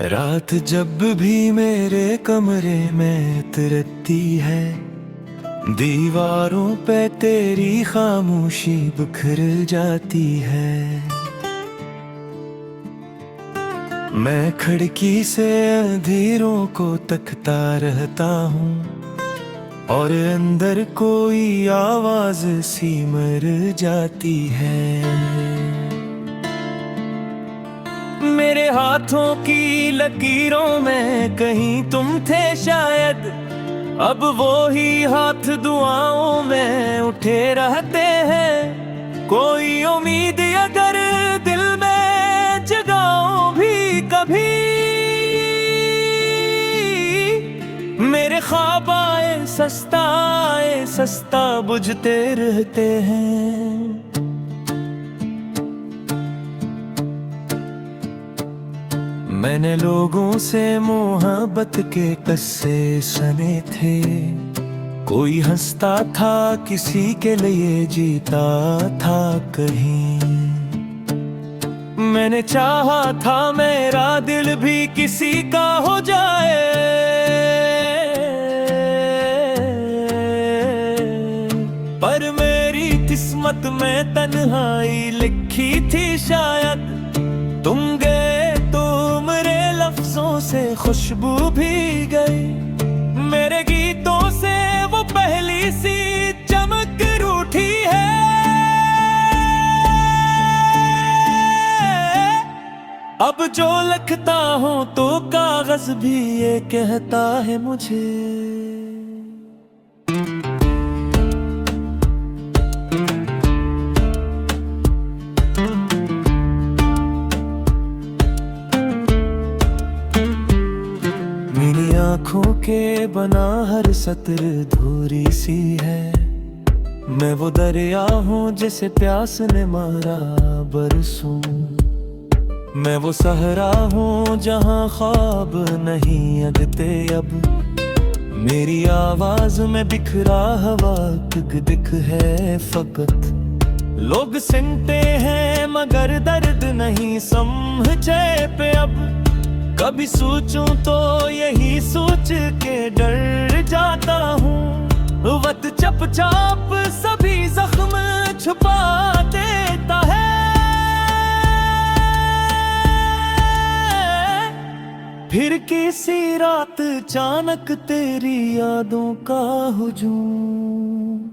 रात जब भी मेरे कमरे में उतरती है, दीवारों पे तेरी खामोशी बिखर जाती है। मैं खिड़की से अंधेरों को तकता रहता हूँ और अंदर कोई आवाज सी मर जाती है। मेरे हाथों की लकीरों में कहीं तुम थे शायद, अब वो ही हाथ दुआओं में उठे रहते हैं। कोई उम्मीद अगर दिल में जगाओ भी कभी, मेरे ख्वाब आए सस्ता बुझते रहते हैं। मैंने लोगों से मोहब्बत के किस्से सुने थे, कोई हंसता था किसी के लिए जीता था कहीं। मैंने चाहा था मेरा दिल भी किसी का हो जाए, पर मेरी किस्मत में तन्हाई लिखी थी शायद। तुम गए लफ्जों से खुशबू भी गई, मेरे गीतों से वो पहली सी चमक रूठी है। अब जो लिखता हूँ तो कागज भी ये कहता है मुझे, आँखों के बना हर सतर धूरी सी है। मैं वो दरिया हूँ जिसे प्यास ने मारा बरसों, मैं वो सहरा हूँ जहाँ ख्वाब नहीं अगते अब। मेरी आवाज में बिखरा हवा दिख है फकत। लोग सुनते हैं मगर दर्द नहीं समझे पे अब। कभी सोचूं तो यही सोच के डर जाता हूँ, वक्त चपचाप सभी जख्म छुपा देता है। फिर किसी रात अचानक तेरी यादों का हुजूम,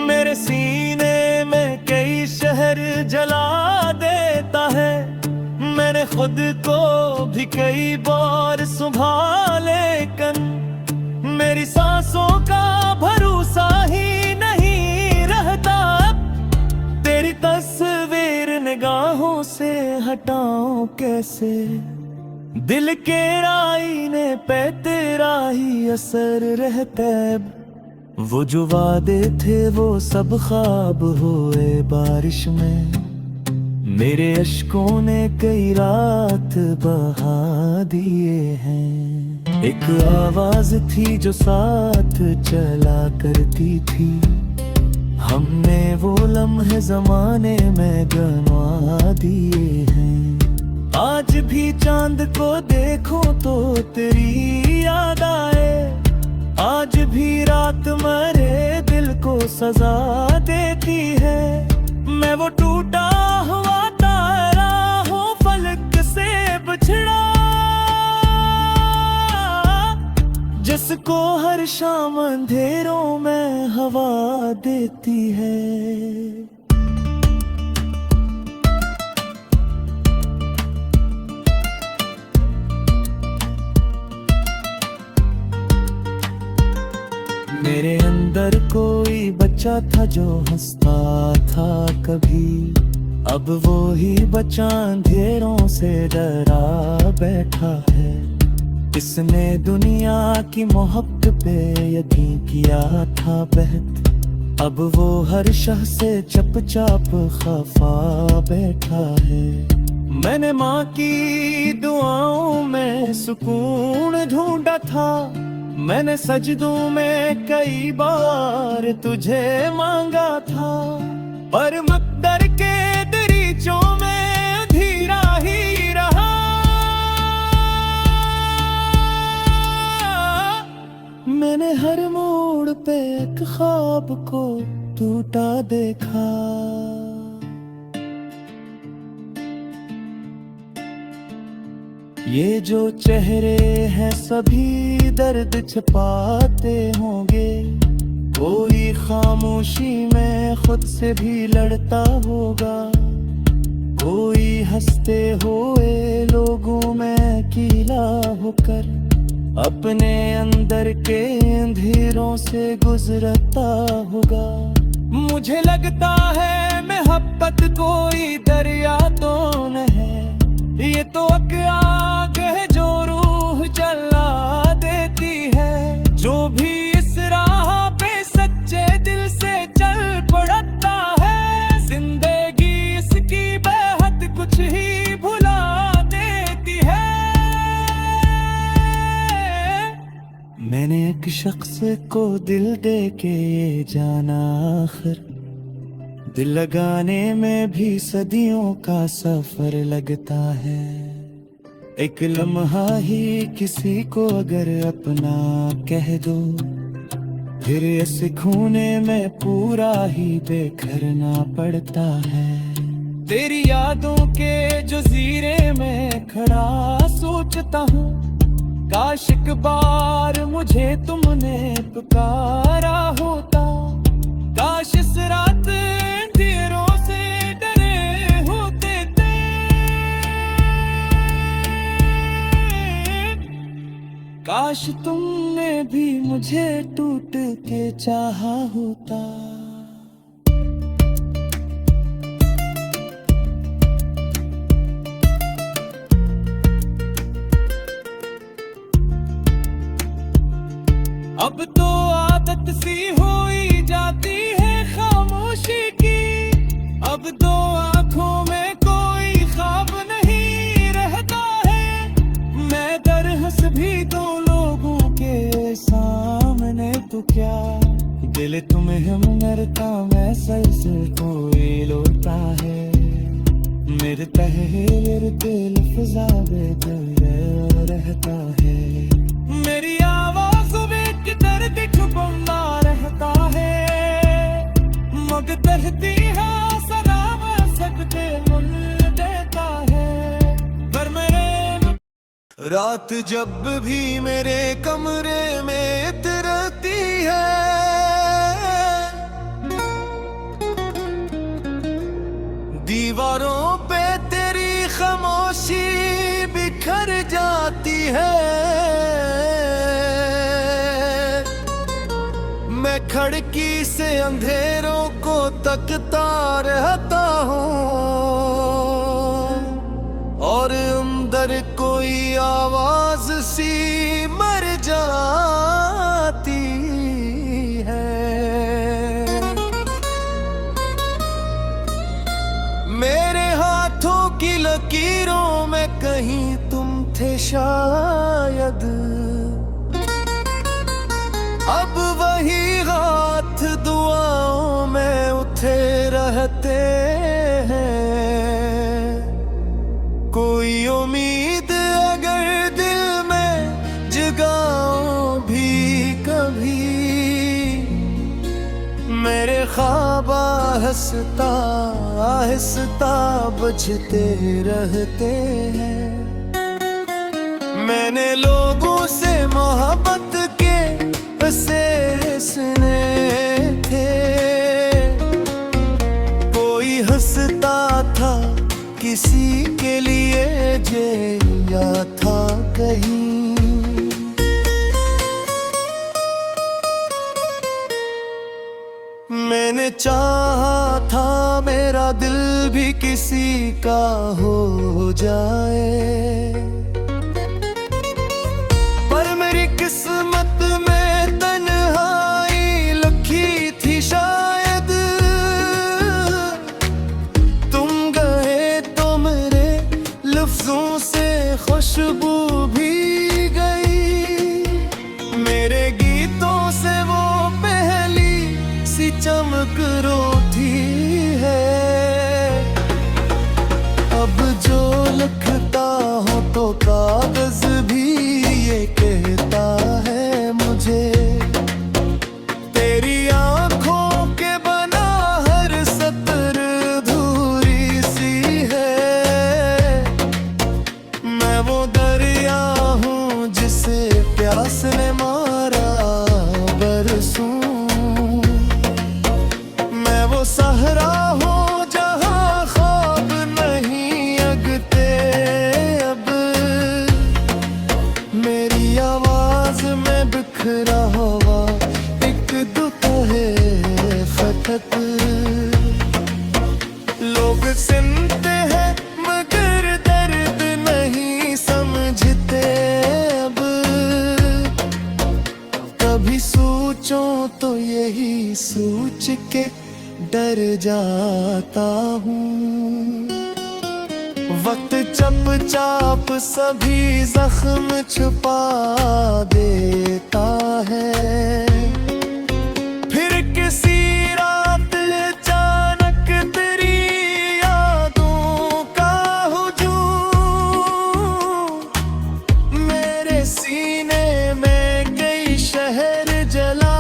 मेरे सीने में कई शहर जला देता है। मैंने खुद को भी कई बार संभाला, लेकिन मेरी सांसों का भरोसा ही नहीं रहता। तेरी तस्वीर निगाहों से हटाऊं कैसे, दिल के आईने पे तेरा ही असर रहता है। वो जो वादे थे वो सब ख्वाब हुए बारिश में, मेरे अश्कों ने कई रात बहा दिए हैं। एक आवाज थी जो साथ चला करती थी, हमने वो लम्हे जमाने में गंवा दिए हैं। आज भी चांद को देखूं तो तेरी याद आए, आज भी रात मरे दिल को सजा देती है। मैं वो टूटा हुआ तारा हूँ फलक से बिछड़ा, जिसको हर शाम अंधेरों में हवा देती है। मेरे अंदर कोई बच्चा था जो हंसता था कभी, अब वो ही बच्चा अंधेरों से डरा बैठा है। इसने दुनिया की मोहब्बत पे यकीन किया था बहत, अब वो हर शह से चुपचाप खफा बैठा है। मैंने माँ की दुआओं में सुकून ढूंढा था, मैंने सजदों में कई बार तुझे मांगा था, पर मकदर के दरी ख्वाब को टूटा देखा। ये जो चेहरे हैं सभी दर्द छिपाते होंगे, कोई खामोशी में खुद से भी लड़ता होगा, कोई हंसते हुए लोगों में अकेला होकर अपने अंदर के अंधेरों से गुजरता होगा। मुझे लगता है मोहब्बत कोई दरिया तो न है, ये तो एक आग है जो रूह जला देती है। जो भी इस राह पे सच्चे दिल से चल पड़ता है, जिंदगी इसकी बेहद कुछ ही भुला देती है। मैंने एक शख्स को दिल दे के ये जाना, आखिर दिल लगाने में भी सदियों का सफर लगता है। एक लम्हा ही किसी को अगर अपना कह दो, फिर इस खूने में पूरा ही बेखरना पड़ता है। तेरी यादों के जज़ीरे में खड़ा सोचता हूँ, काश एक बार मुझे तुमने पुकारा होता, काश इस रात अंधेरों से डरे होते थे, काश तुमने भी मुझे टूट के चाहा होता। अब तो आदत सी हो ही जाती है खामोशी की, अब दो आंखों में कोई ख्वाब नहीं रहता है। मैं दरहस भी दो लोगों के सामने तो क्या, दिल तुम्हें मरता मैं सर से कोई लोटा है। मेरे तहरीर दिल फिजा बेदर रहता है, मेरी आवाज में दर्द छुपा रहता है। मग दर्दी है सलाम सकते मुल देता है, पर मेरे रात जब भी मेरे कमरे में उतरती है, दीवारों पे तेरी खामोशी बिखर जाती है। मैं खिड़की से अंधेरों को तकता रहता हूँ, और अंदर कोई आवाज सी मर जाती है। मेरे हाथों की लकीरों में कहीं तुम थे शायद, अब वही हाथ दुआओं में उठे रहते हैं। कोई उम्मीद अगर दिल में जगाऊं भी कभी, मेरे ख्वाब आहिस्ता आहिस्ता बजते रहते हैं। मैंने लोगों से मोहब्बत से सुने थे, कोई हंसता था किसी के लिए जिया था कहीं। मैंने चाहा था मेरा दिल भी किसी का हो जाए, पर मेरी किस्मत में खुशबू भी गई। मेरे गीतों से वो पहली सी चमक रोती है। अब जो लिखता हूँ तो कागज भी ये कहता है मुझे, तेरी आंखों सोच के डर जाता हूँ। वक्त चुपचाप सभी जख्म छुपा देता है। फिर किसी रात अचानक तेरी यादों का हुजूम मेरे सीने में कई शहर जला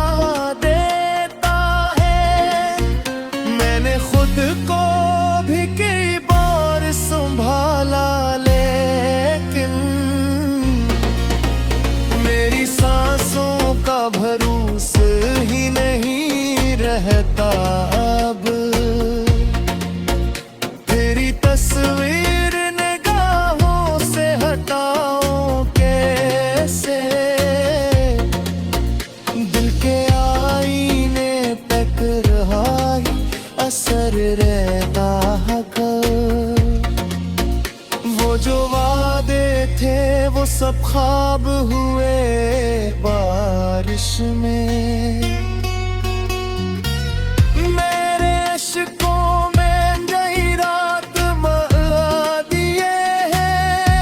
देता है। मैंने खुद को भी कई बार संभाला, लेकिन मेरी सांसों का भरोसा ही नहीं रहता अब। तेरी तस्वीर निगाहों से हटाऊं कैसे, दिल के आईने तक रहा ही असर रहता है। वो जो वादे थे वो सब ख्वाब हुए बारिश में। मेरे इश्कों में नई रात मरा दिए हैं।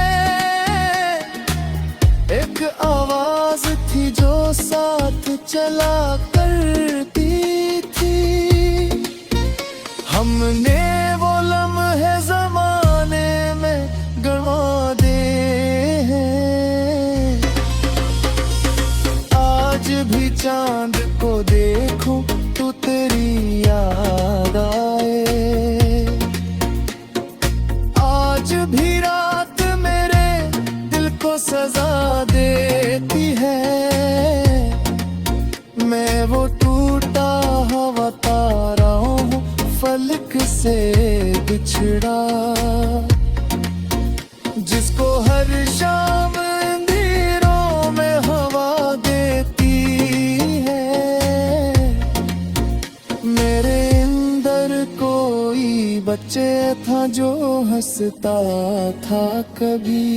एक आवाज थी जो साथ चला करती थी। हमने वो लम्हे ज़माने में गंवा दे हैं। आज भी चांद को देखूं तो तेरी याद आए। आज भी रात मेरे दिल को सजा देती है। मैं वो टूटा हुआ तारा हूँ फलक से बिछड़ा, जिसको हर शाम अंधेरों में हवा देती है। मेरे अंदर कोई बच्चे था जो हंसता था कभी।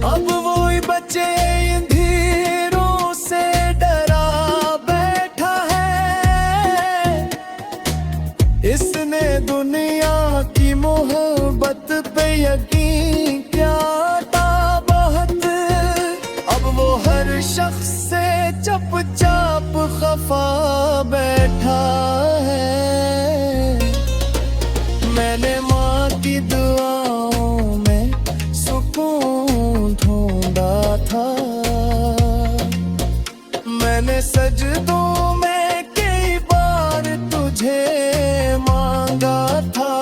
अब वही बच्चे अंधेरों से डरा बैठा है। इसने दुनिया की मोहब्बत पे यकीन किया था बहुत। अब वो हर शख्स से चुपचाप खफा बैठा है। मैंने माँ की दुआओं में सुकून ढूंढा था। मैंने सजदों में कई बार तुझे मांगा था,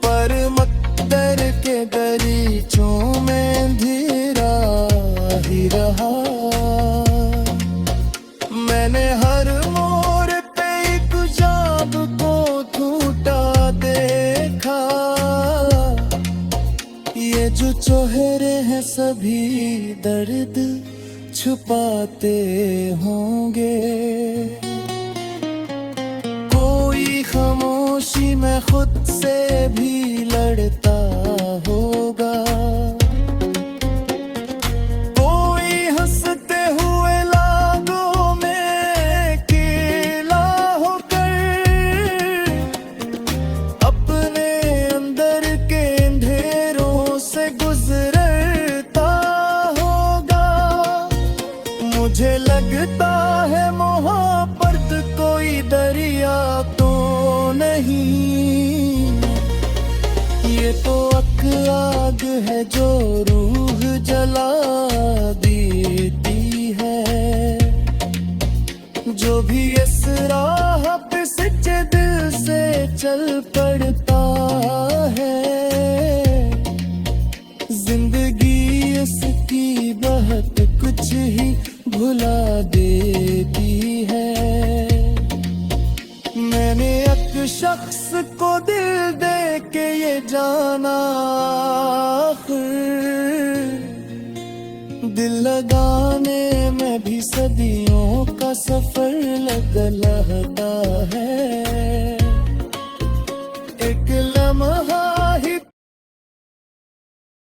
पर मकदर के गलीचों में अंधेरा ही रहा। मैंने हर मोड़ पे एक ख्वाब को टूटा देखा। ये जो चेहरे हैं सभी दर्द छुपाते होंगे। कोई खामोशी में खुद से भी लड़ता होगा। कोई हंसते हुए लागों में अकेला होकर अपने अंदर के अंधेरों से गुजरता होगा। मुझे लगता है मोहब्बत कोई दरिया तो नहीं, ये तो आग है जो रूह जला देती है। जो भी इस राह पे सच्चे दिल से चल पड़ता है, जिंदगी इसकी बहुत कुछ ही भुला देती है। मैंने एक शख्स को दिल दे के ये जाना, दिल लगाने में भी सदियों का सफर लगता है। एक लम्हा